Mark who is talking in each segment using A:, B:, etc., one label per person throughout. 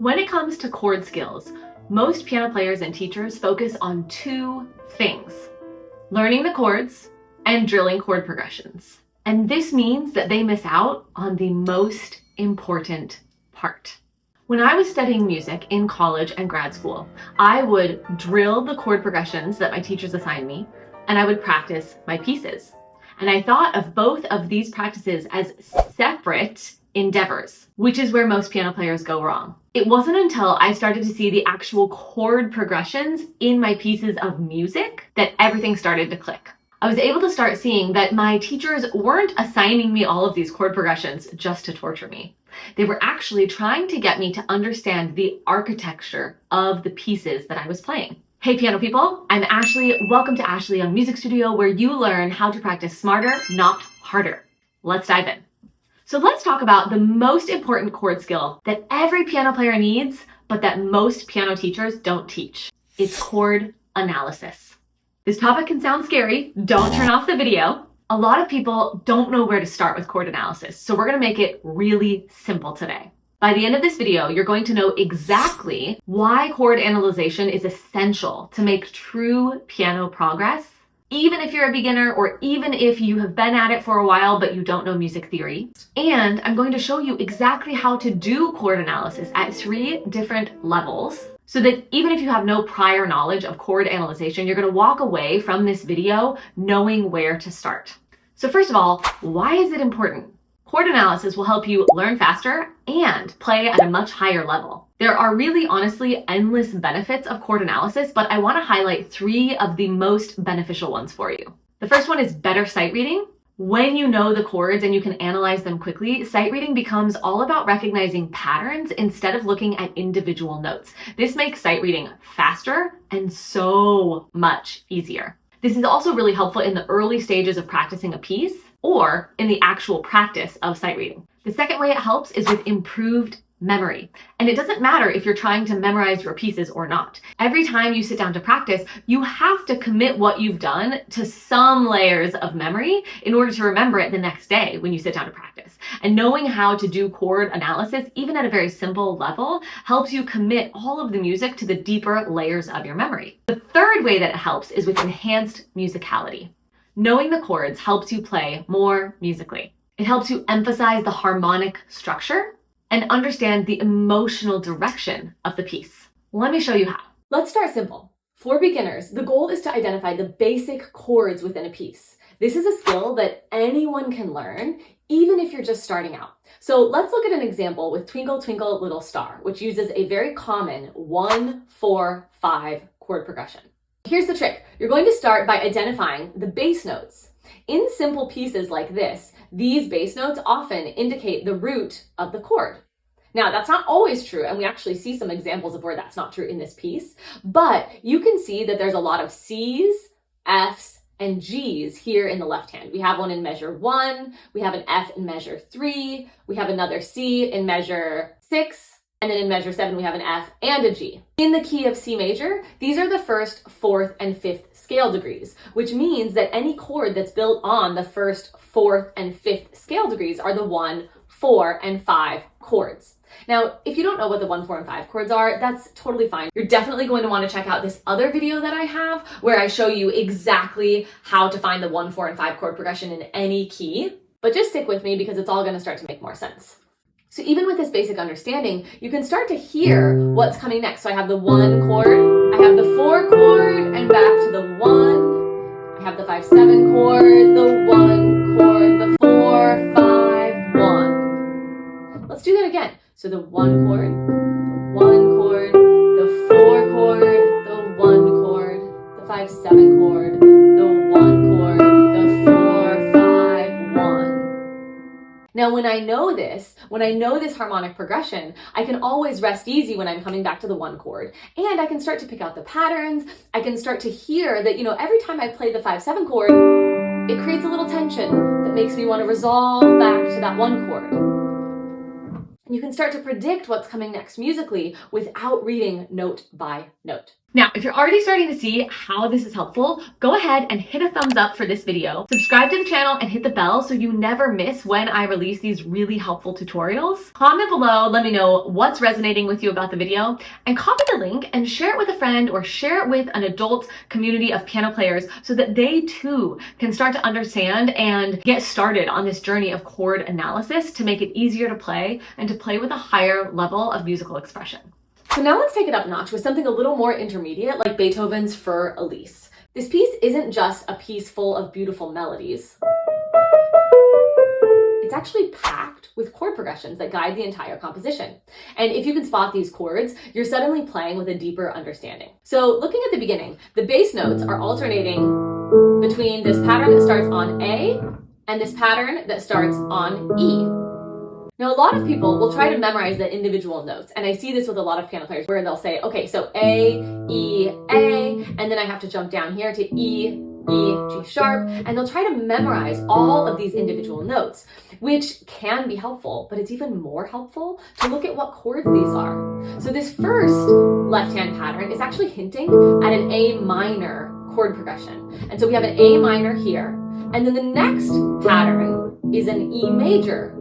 A: When it comes to chord skills, most piano players and teachers focus on two things: learning the chords and drilling chord progressions. And this means that they miss out on the most important part. When I was studying music in college and grad school, I would drill the chord progressions that my teachers assigned me, and I would practice my pieces. And I thought of both of these practices as separate endeavors, which is where most piano players go wrong. It wasn't until I started to see the actual chord progressions in my pieces of music that everything started to click. I was able to start seeing that my teachers weren't assigning me all of these chord progressions just to torture me. They were actually trying to get me to understand the architecture of the pieces that I was playing. Hey piano people, I'm Ashley. Welcome to Ashley on Music Studio, where you learn how to practice smarter, not harder. Let's dive in. So let's talk about the most important chord skill that every piano player needs, but that most piano teachers don't teach. It's chord analysis. This topic can sound scary. Don't turn off the video. A lot of people don't know where to start with chord analysis, so we're going to make it really simple today. By the end of this video, you're going to know exactly why chord analyzation is essential to make true piano progress, even if you're a beginner or even if you have been at it for a while but you don't know music theory. And I'm going to show you exactly how to do chord analysis at 3 different levels, so that even if you have no prior knowledge of chord analyzation, you're going to walk away from this video knowing where to start. So first of all, why is it important? Chord analysis will help you learn faster and play at a much higher level. There are really honestly endless benefits of chord analysis, but I want to highlight 3 of the most beneficial ones for you. The first one is better sight reading. When you know the chords and you can analyze them quickly, sight reading becomes all about recognizing patterns instead of looking at individual notes. This makes sight reading faster and so much easier. This is also really helpful in the early stages of practicing a piece or in the actual practice of sight reading. The second way it helps is with improved memory. And it doesn't matter if you're trying to memorize your pieces or not. Every time you sit down to practice, you have to commit what you've done to some layers of memory in order to remember it the next day when you sit down to practice. And knowing how to do chord analysis, even at a very simple level, helps you commit all of the music to the deeper layers of your memory. The third way that it helps is with enhanced musicality. Knowing the chords helps you play more musically. It helps you emphasize the harmonic structure and understand the emotional direction of the piece. Let me show you how. Let's start simple. For beginners, the goal is to identify the basic chords within a piece. This is a skill that anyone can learn, even if you're just starting out. So let's look at an example with Twinkle Twinkle Little Star, which uses a very common 1-4-5 chord progression. Here's the trick. You're going to start by identifying the bass notes. In simple pieces like this, these bass notes often indicate the root of the chord. Now, that's not always true, and we actually see some examples of where that's not true in this piece, but you can see that there's a lot of C's, F's, and G's here in the left hand. We have one in measure 1, we have an F in measure 3, we have another C in measure 6, and then in measure 7, we have an F and a G. In the key of C major, these are the 1st, 4th, and 5th scale degrees, which means that any chord that's built on the 1st, 4th, and 5th scale degrees are the 1, 4, and 5 chords. Now, if you don't know what the 1, 4, and 5 chords are, that's totally fine. You're definitely going to want to check out this other video that I have where I show you exactly how to find the 1, 4, and 5 chord progression in any key. But just stick with me because it's all going to start to make more sense. So even with this basic understanding, you can start to hear what's coming next. So I have the 1 chord, I have the 4 chord, and back to the 1. I have the 5-7 chord, the 1 chord, the 4, 5, 1. Let's do that again. So the 1 chord, the 1 chord, the 4 chord, the 1 chord, the 5-7 chord, the 1 chord, the 4, 5, 1. Now, when I know this harmonic progression, I can always rest easy when I'm coming back to the 1 chord. And I can start to pick out the patterns. I can start to hear that, every time I play the 5-7 chord, it creates a little tension that makes me want to resolve back to that 1 chord. And you can start to predict what's coming next musically without reading note by note. Now, if you're already starting to see how this is helpful, go ahead and hit a thumbs up for this video, subscribe to the channel, and hit the bell so you never miss when I release these really helpful tutorials. Comment below, let me know what's resonating with you about the video, and copy the link and share it with a friend or share it with an adult community of piano players so that they too can start to understand and get started on this journey of chord analysis to make it easier to play and to play with a higher level of musical expression. So now let's take it up a notch with something a little more intermediate, like Beethoven's Für Elise. This piece isn't just a piece full of beautiful melodies. It's actually packed with chord progressions that guide the entire composition. And if you can spot these chords, you're suddenly playing with a deeper understanding. So looking at the beginning, the bass notes are alternating between this pattern that starts on A and this pattern that starts on E. Now, a lot of people will try to memorize the individual notes, and I see this with a lot of piano players where they'll say, okay, so A, E, A, and then I have to jump down here to E, G sharp, and they'll try to memorize all of these individual notes, which can be helpful, but it's even more helpful to look at what chords these are. So this first left-hand pattern is actually hinting at an A minor chord progression. And so we have an A minor here, and then the next pattern is an E major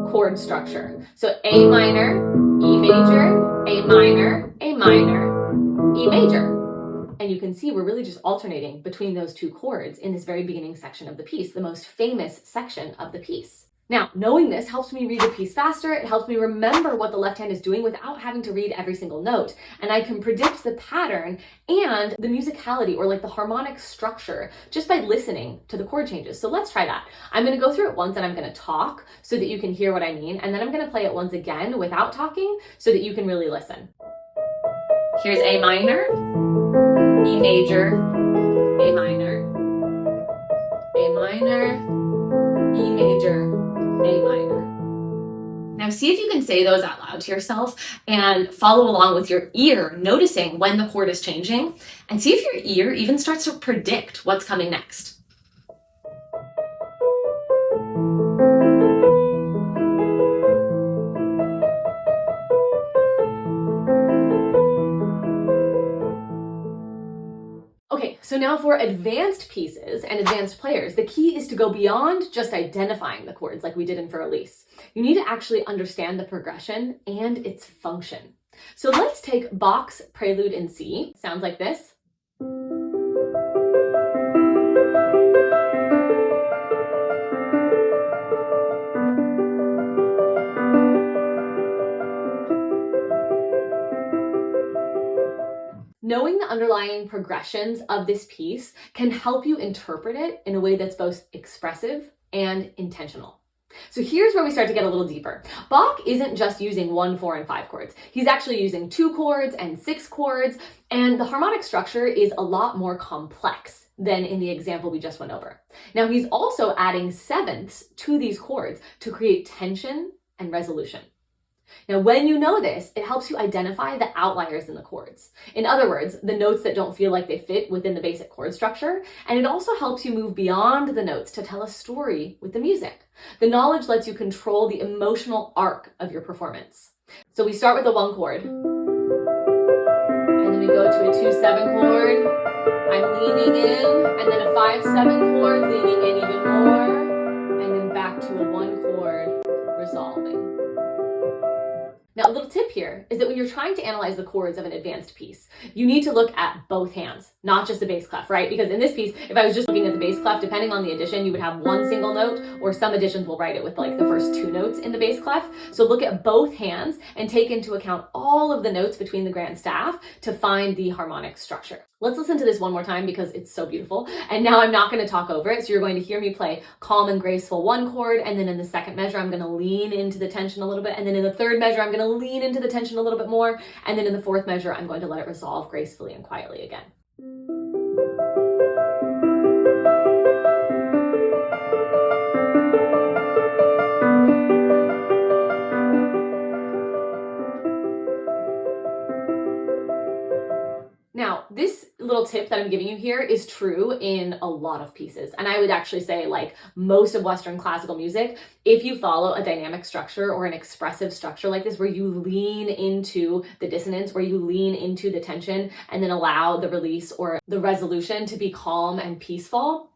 A: chord structure. So A minor, E major, A minor, A minor, E major. And you can see we're really just alternating between those two chords in this very beginning section of the piece, the most famous section of the piece. Now, knowing this helps me read the piece faster. It helps me remember what the left hand is doing without having to read every single note. And I can predict the pattern and the musicality, or like the harmonic structure, just by listening to the chord changes. So let's try that. I'm going to go through it once and I'm going to talk so that you can hear what I mean. And then I'm going to play it once again without talking so that you can really listen. Here's A minor, E major, A minor, A minor, E major, A minor. Now see if you can say those out loud to yourself and follow along with your ear, noticing when the chord is changing, and see if your ear even starts to predict what's coming next. Okay, so now for advanced pieces and advanced players, the key is to go beyond just identifying the chords like we did in Für Elise. You need to actually understand the progression and its function. So let's take Bach's Prelude in C. Sounds like this. Knowing the underlying progressions of this piece can help you interpret it in a way that's both expressive and intentional. So here's where we start to get a little deeper. Bach isn't just using 1, 4, and 5 chords. He's actually using 2 chords and 6 chords, and the harmonic structure is a lot more complex than in the example we just went over. Now he's also adding sevenths to these chords to create tension and resolution. Now, when you know this, it helps you identify the outliers in the chords. In other words, the notes that don't feel like they fit within the basic chord structure. And it also helps you move beyond the notes to tell a story with the music. The knowledge lets you control the emotional arc of your performance. So we start with the 1 chord. And then we go to a 2-7 chord. I'm leaning in. And then a 5-7 chord, leaning in even more. And then back to a 1 chord, resolving. Now, a little tip here is that when you're trying to analyze the chords of an advanced piece, you need to look at both hands, not just the bass clef, right? Because in this piece, if I was just looking at the bass clef, depending on the edition, you would have 1 single note, or some editions will write it with like the first 2 notes in the bass clef. So look at both hands and take into account all of the notes between the grand staff to find the harmonic structure. Let's listen to this one more time because it's so beautiful. And now I'm not going to talk over it. So you're going to hear me play calm and graceful 1 chord. And then in the second measure, I'm going to lean into the tension a little bit. And then in the third measure, I'm going to lean into the tension a little bit more. And then in the fourth measure, I'm going to let it resolve gracefully and quietly again. Now, this little tip that I'm giving you here is true in a lot of pieces. And I would actually say like most of Western classical music, if you follow a dynamic structure or an expressive structure like this, where you lean into the dissonance, where you lean into the tension and then allow the release or the resolution to be calm and peaceful,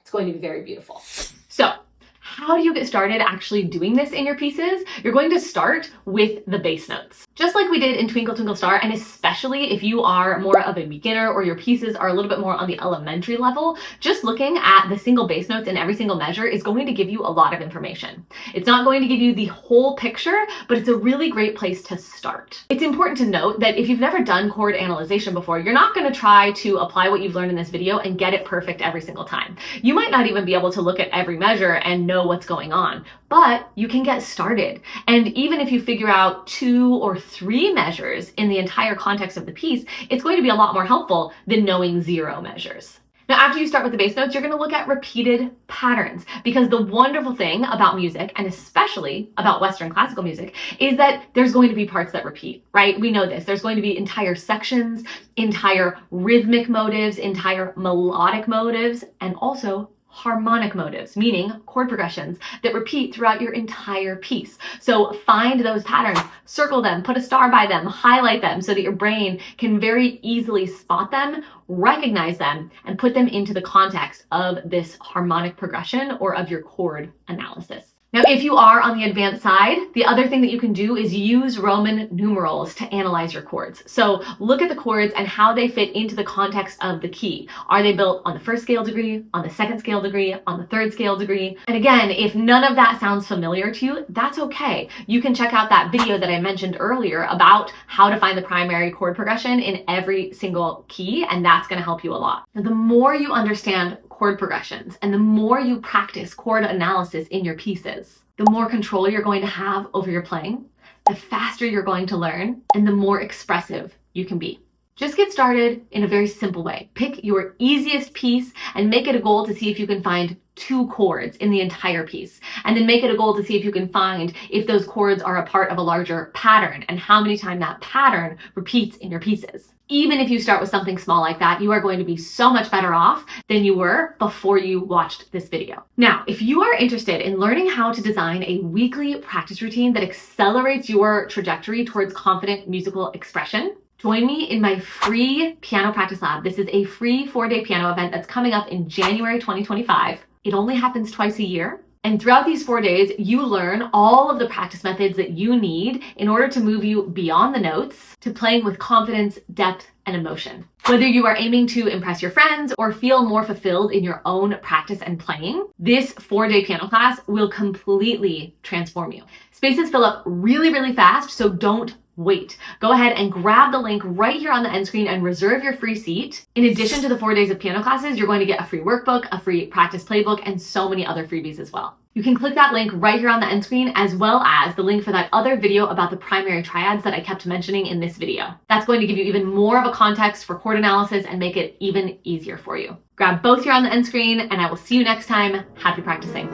A: it's going to be very beautiful. So, how do you get started actually doing this in your pieces? You're going to start with the bass notes. Just like we did in Twinkle Twinkle Star, and especially if you are more of a beginner or your pieces are a little bit more on the elementary level, just looking at the single bass notes in every single measure is going to give you a lot of information. It's not going to give you the whole picture, but it's a really great place to start. It's important to note that if you've never done chord analyzation before, you're not going to try to apply what you've learned in this video and get it perfect every single time. You might not even be able to look at every measure and know what's going on, but you can get started. And even if you figure out 2 or 3 measures in the entire context of the piece, it's going to be a lot more helpful than knowing 0 measures. Now, after you start with the bass notes, you're going to look at repeated patterns, because the wonderful thing about music, and especially about Western classical music, is that there's going to be parts that repeat, right? We know this. There's going to be entire sections, entire rhythmic motives, entire melodic motives, and also harmonic motives, meaning chord progressions that repeat throughout your entire piece. So find those patterns, circle them, put a star by them, highlight them so that your brain can very easily spot them, recognize them, and put them into the context of this harmonic progression or of your chord analysis. Now, if you are on the advanced side, the other thing that you can do is use Roman numerals to analyze your chords. So look at the chords and how they fit into the context of the key. Are they built on the first scale degree, on the second scale degree, on the third scale degree? And again, if none of that sounds familiar to you, that's okay. You can check out that video that I mentioned earlier about how to find the primary chord progression in every single key, and that's going to help you a lot. Now, the more you understand chord progressions and the more you practice chord analysis in your pieces, the more control you're going to have over your playing, the faster you're going to learn, and the more expressive you can be. Just get started in a very simple way. Pick your easiest piece and make it a goal to see if you can find 2 chords in the entire piece. And then make it a goal to see if you can find if those chords are a part of a larger pattern and how many times that pattern repeats in your pieces. Even if you start with something small like that, you are going to be so much better off than you were before you watched this video. Now, if you are interested in learning how to design a weekly practice routine that accelerates your trajectory towards confident musical expression, join me in my free piano practice lab. This is a free 4-day piano event that's coming up in January 2025. It only happens twice a year. And throughout these 4 days, you learn all of the practice methods that you need in order to move you beyond the notes to playing with confidence, depth, and emotion. Whether you are aiming to impress your friends or feel more fulfilled in your own practice and playing, this 4-day piano class will completely transform you. Spaces fill up really, really fast, so don't wait. Go ahead and grab the link right here on the end screen and reserve your free seat. In addition to the 4 days of piano classes, you're going to get a free workbook, a free practice playbook, and so many other freebies as well. You can click that link right here on the end screen, as well as the link for that other video about the primary triads that I kept mentioning in this video. That's going to give you even more of a context for chord analysis and make it even easier for you. Grab both here on the end screen, and I will see you next time. Happy practicing.